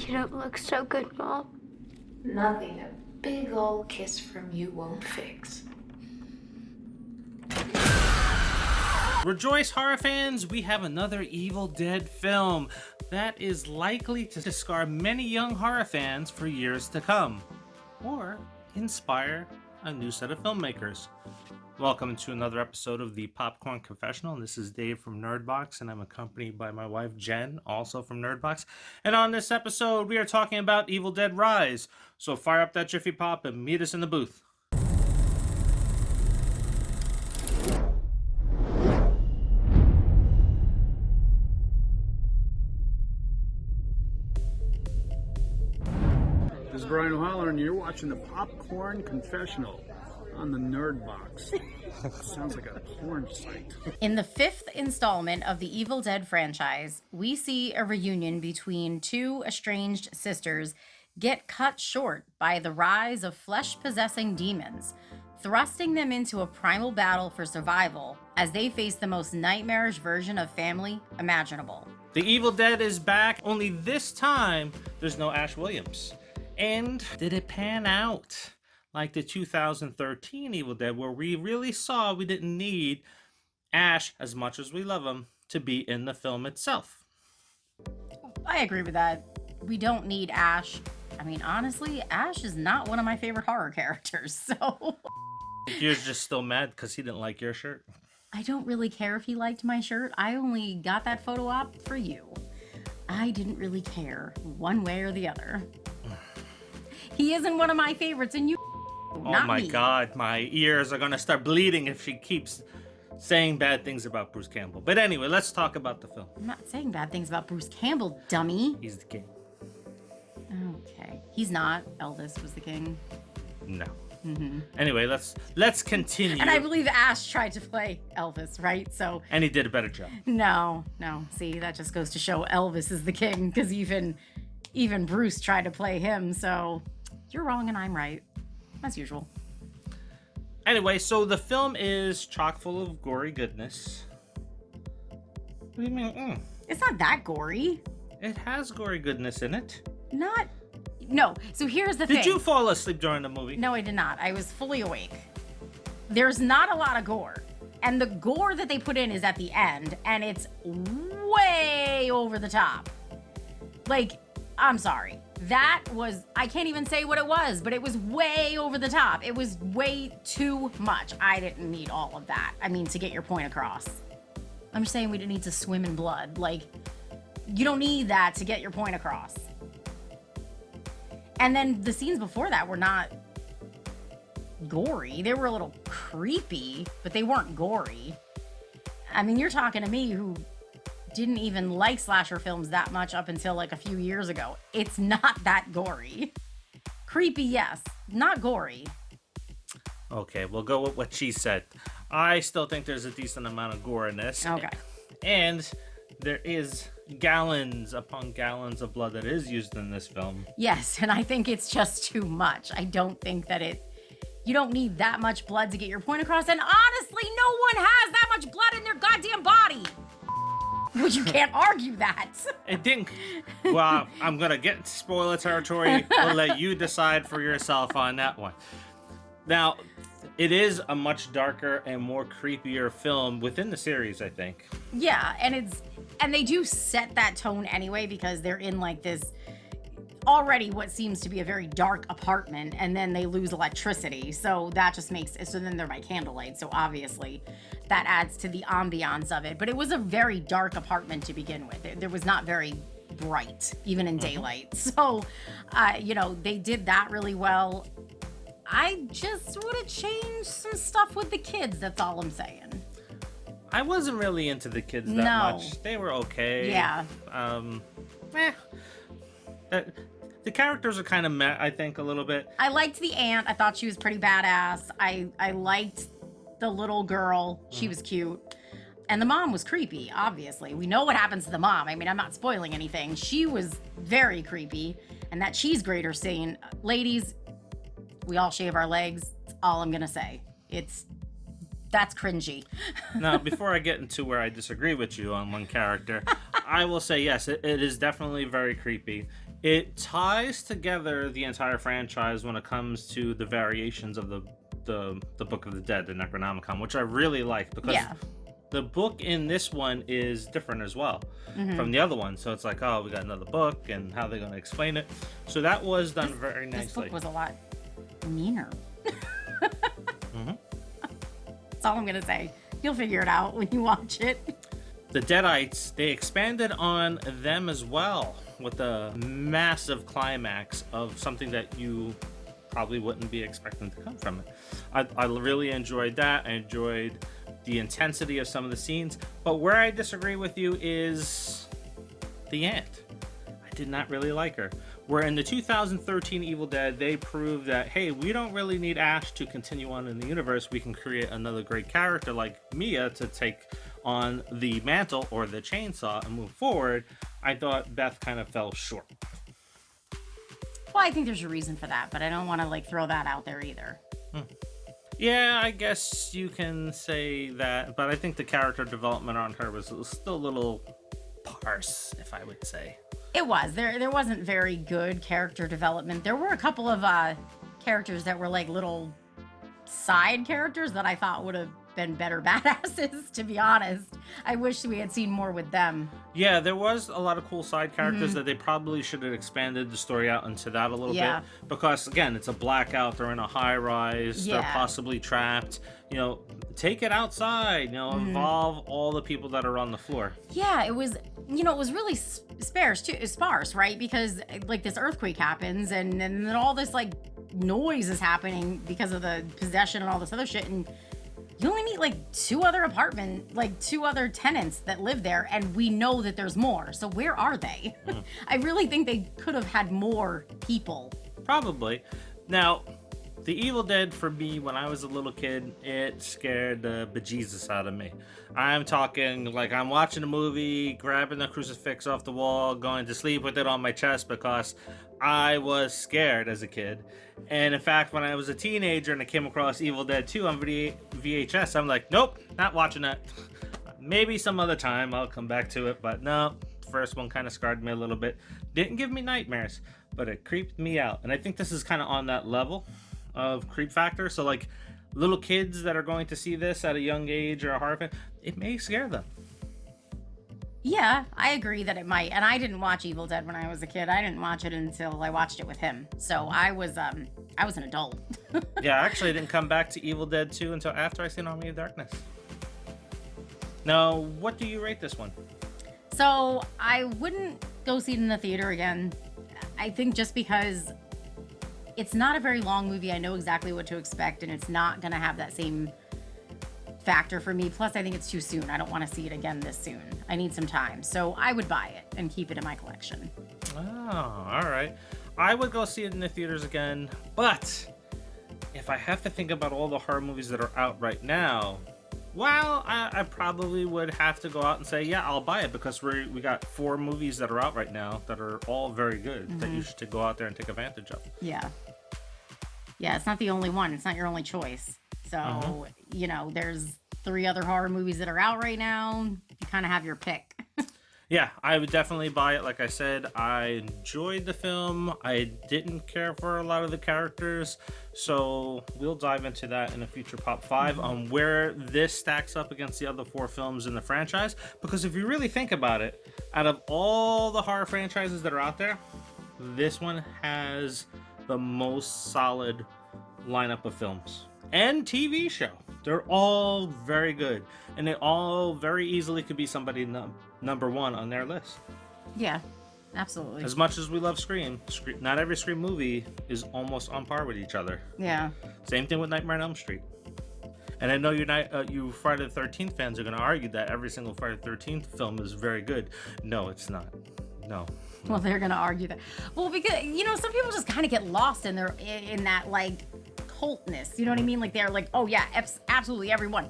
You don't look so good, Mom. Nothing a big old kiss from you won't fix. Rejoice, horror fans! We have another Evil Dead film that is likely to scar many young horror fans for years to come, or inspire a new set of filmmakers. Welcome to another episode of the Popcorn Confessional. This is Dave from Nerdbox, and I'm accompanied by my wife Jen, also from Nerdbox. And on this episode, we are talking about Evil Dead Rise. So fire up that Jiffy Pop and meet us in the booth. This is Brian O'Holler, and you're watching the Popcorn Confessional on the Nerdbox. Sounds like a porn site. In the fifth installment of the Evil Dead franchise, we see a reunion between two estranged sisters get cut short by the rise of flesh-possessing demons, thrusting them into a primal battle for survival as they face the most nightmarish version of family imaginable. The Evil Dead is back, only this time there's no Ash Williams. And did it pan out like the 2013 Evil Dead, where we really saw we didn't need Ash, as much as we love him, to be in the film itself? I agree with that. We don't need Ash. I mean, honestly, Ash is not one of my favorite horror characters, so... You're just still mad because he didn't like your shirt? I don't really care if he liked my shirt. I only got that photo op for you. I didn't really care one way or the other. He isn't one of my favorites, and you... Oh my God, my ears are gonna start bleeding if she keeps saying bad things about Bruce Campbell. But anyway, let's talk about the film. I'm not saying bad things about Bruce Campbell, dummy. He's the king. Okay. He's not. Elvis was the king. No. Anyway, let's continue. And I believe Ash tried to play Elvis, right? So. And he did a better job. No. See, that just goes to show Elvis is the king, because even Bruce tried to play him. So you're wrong and I'm right. As usual. Anyway, so the film is chock full of gory goodness. What do you mean? It's not that gory. It has gory goodness in it. No. So here's the thing. Did you fall asleep during the movie? No, I did not. I was fully awake. There's not a lot of gore. And the gore that they put in is at the end, and it's way over the top. Like, I'm sorry. That was, I can't even say what it was, but it was way over the top. It was way too much. I didn't need all of that. I mean, to get your point across. I'm just saying we didn't need to swim in blood. Like, you don't need that to get your point across. And then the scenes before that were not gory. They were a little creepy, but they weren't gory. I mean, you're talking to me who didn't even like slasher films that much up until like a few years ago. It's not that gory. Creepy, yes. Not gory. Okay, we'll go with what she said. I still think there's a decent amount of gore in this. Okay. And there is gallons upon gallons of blood that is used in this film. Yes, and I think it's just too much. I don't think that you don't need that much blood to get your point across. And honestly, no one has that much blood in their goddamn body. Well, you can't argue that. It didn't. Well, I'm going to get into spoiler territory. We'll let you decide for yourself on that one. Now, it is a much darker and more creepier film within the series, I think. Yeah, and they do set that tone anyway, because they're in like this already what seems to be a very dark apartment, and then they lose electricity. So that just makes it, so then they're by candlelight. So obviously that adds to the ambiance of it. But it was a very dark apartment to begin with. There was not very bright, even in daylight. So, they did that really well. I just would have changed some stuff with the kids. That's all I'm saying. I wasn't really into the kids that much. They were okay. Yeah. The characters are kind of meh, I think, a little bit. I liked the aunt. I thought she was pretty badass. I liked the little girl. She was cute. And the mom was creepy, obviously. We know what happens to the mom. I mean, I'm not spoiling anything. She was very creepy. And that cheese grater scene, ladies, we all shave our legs. That's all I'm going to say. That's cringy. Now, before I get into where I disagree with you on one character, I will say, yes, it is definitely very creepy. It ties together the entire franchise when it comes to the variations of the Book of the Dead, the Necronomicon, which I really like because the book in this one is different as well from the other one. So it's like, oh, we got another book, and how they're going to explain it. So that was done very nicely. This book was a lot meaner. Mm-hmm. That's all I'm going to say. You'll figure it out when you watch it. The Deadites, they expanded on them as well with a massive climax of something that you probably wouldn't be expecting to come from it. I really enjoyed that. I enjoyed the intensity of some of the scenes, but where I disagree with you is the aunt. I did not really like her. Where in the 2013 Evil Dead, they proved that, hey, we don't really need Ash to continue on in the universe. We can create another great character like Mia to take on the mantle or the chainsaw and move forward. I thought Beth kind of fell short. Well, I think there's a reason for that, but I don't want to like throw that out there either. Yeah, I guess you can say that, but I think the character development on her was still a little sparse, if I would say. It was. There wasn't very good character development. There were a couple of characters that were like little side characters that I thought would have been better badasses, to be honest. I wish we had seen more with them. Yeah, there was a lot of cool side characters that they probably should have expanded the story out into that a little bit. Because, again, it's a blackout. They're in a high rise. They're possibly trapped. You know, take it outside. You know, involve all the people that are on the floor. Yeah, it was, you know, it was really sparse, right? Because, like, this earthquake happens and then all this, like, noise is happening because of the possession and all this other shit. And you only meet like two other tenants that live there, and we know that there's more. So where are they? I really think they could have had more people. Probably. Now, The Evil Dead for me, when I was a little kid, it scared the bejesus out of me. I'm talking like I'm watching a movie, grabbing the crucifix off the wall, going to sleep with it on my chest because I was scared as a kid. And in fact, when I was a teenager and I came across Evil Dead 2 on VHS, I'm like, nope, not watching that. Maybe some other time I'll come back to it, but no, first one kind of scarred me a little bit. Didn't give me nightmares, but it creeped me out. And I think this is kind of on that level of creep factor. So like little kids that are going to see this at a young age or a horror fan, it may scare them. Yeah, I agree that it might. And I didn't watch Evil Dead when I was a kid. I didn't watch it until I watched it with him. So I was an adult. Yeah, actually I didn't come back to Evil Dead 2 until after I seen Army of Darkness. Now, what do you rate this one? So I wouldn't go see it in the theater again. I think just because it's not a very long movie. I know exactly what to expect, and it's not going to have that same factor for me. Plus, I think it's too soon. I don't want to see it again this soon. I need some time. So I would buy it and keep it in my collection. Oh, all right. I would go see it in the theaters again, but if I have to think about all the horror movies that are out right now, well, I probably would have to go out and say, yeah, I'll buy it, because we got 4 movies that are out right now that are all very good that you should go out there and take advantage of. Yeah. Yeah, it's not the only one. It's not your only choice. So, you know, there's 3 other horror movies that are out right now. You kind of have your pick. Yeah, I would definitely buy it. Like I said, I enjoyed the film. I didn't care for a lot of the characters. So we'll dive into that in a future Pop 5 on where this stacks up against the other 4 films in the franchise. Because if you really think about it, out of all the horror franchises that are out there, this one has the most solid lineup of films and TV show. They're all very good, and they all very easily could be somebody number 1 on their list. Yeah, absolutely. As much as we love Scream, not every Scream movie is almost on par with each other. Yeah. Same thing with Nightmare on Elm Street. And I know you Friday the 13th fans are going to argue that every single Friday the 13th film is very good. No, it's not. No. Well, they're going to argue that. Well, because, you know, some people just kind of get lost in that, like, cultness. You know what I mean? Like, they're like, oh, yeah, absolutely everyone.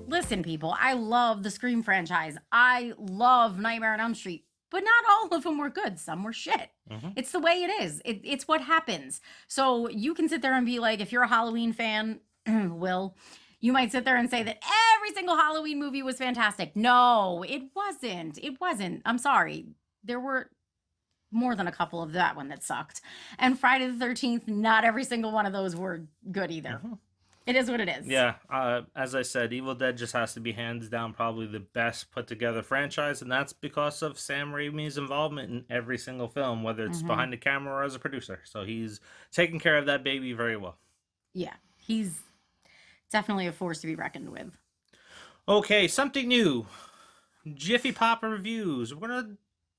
Listen, people, I love the Scream franchise. I love Nightmare on Elm Street. But not all of them were good. Some were shit. It's the way it is. It's what happens. So you can sit there and be like, if you're a Halloween fan, Will, you might sit there and say that every single Halloween movie was fantastic. No, it wasn't. It wasn't. I'm sorry. There were more than a couple of that one that sucked. And Friday the 13th, not every single one of those were good either. It is what it is. Yeah, as I said, Evil Dead just has to be hands down probably the best put together franchise, and that's because of Sam Raimi's involvement in every single film, whether it's behind the camera or as a producer. So he's taking care of that baby very well. Yeah, he's definitely a force to be reckoned with. Okay, something new. Jiffy Pop reviews. We're going to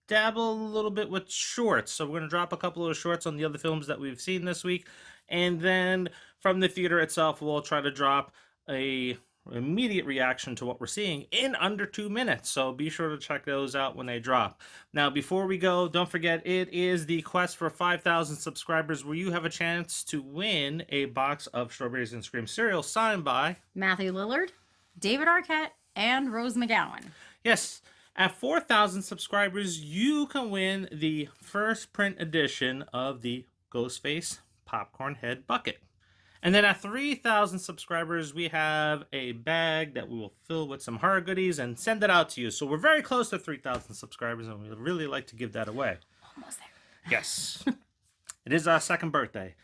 dabble a little bit with shorts. So we're going to drop a couple of shorts on the other films that we've seen this week. And then from the theater itself, we'll try to drop a immediate reaction to what we're seeing in under 2 minutes. So be sure to check those out when they drop. Now, before we go, don't forget, it is the quest for 5,000 subscribers where you have a chance to win a box of Strawberries and Scream cereal signed by Matthew Lillard, David Arquette, and Rose McGowan. Yes, at 4,000 subscribers, you can win the first print edition of the Ghostface Popcorn Head Bucket. And then at 3,000 subscribers, we have a bag that we will fill with some horror goodies and send it out to you. So we're very close to 3,000 subscribers, and we'd really like to give that away. Almost there. Yes. It is our second birthday.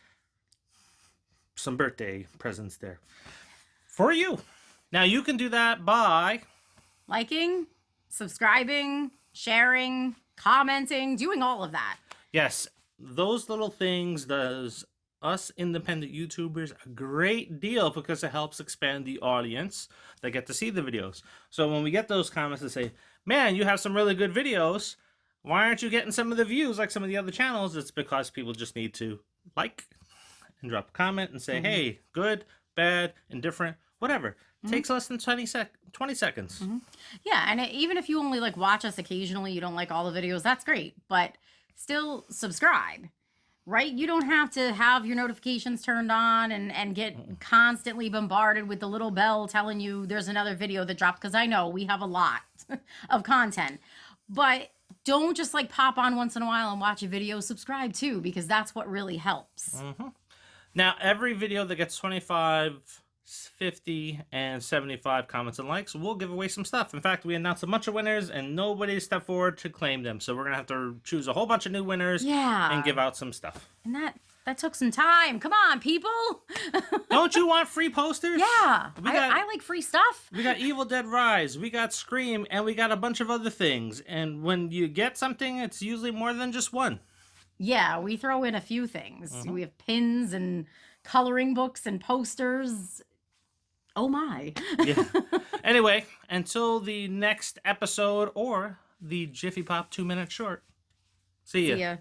Some birthday presents there for you. Now, you can do that by Liking, subscribing, sharing, commenting, doing all of that. Yes, those little things does us independent YouTubers a great deal because it helps expand the audience that get to see the videos. So when we get those comments that say, man, you have some really good videos, why aren't you getting some of the views like some of the other channels? It's because people just need to like and drop a comment and say, hey, good, bad, indifferent, whatever. Takes less than 20 seconds. Yeah, and even if you only like watch us occasionally, you don't like all the videos, that's great. But still subscribe, right? You don't have to have your notifications turned on and get constantly bombarded with the little bell telling you there's another video that dropped, because I know we have a lot of content. But don't just like pop on once in a while and watch a video. Subscribe too, because that's what really helps. Now, every video that gets 25, 50, and 75 comments and likes, we'll give away some stuff. In fact, we announced a bunch of winners and nobody stepped forward to claim them. So we're going to have to choose a whole bunch of new winners and give out some stuff. And that took some time. Come on, people. Don't you want free posters? Yeah. I like free stuff. We got Evil Dead Rise, we got Scream, and we got a bunch of other things. And when you get something, it's usually more than just one. Yeah, we throw in a few things. We have pins and coloring books and posters. Oh my. Yeah. Anyway, until the next episode or the Jiffy Pop 2-minute short. See ya. See ya.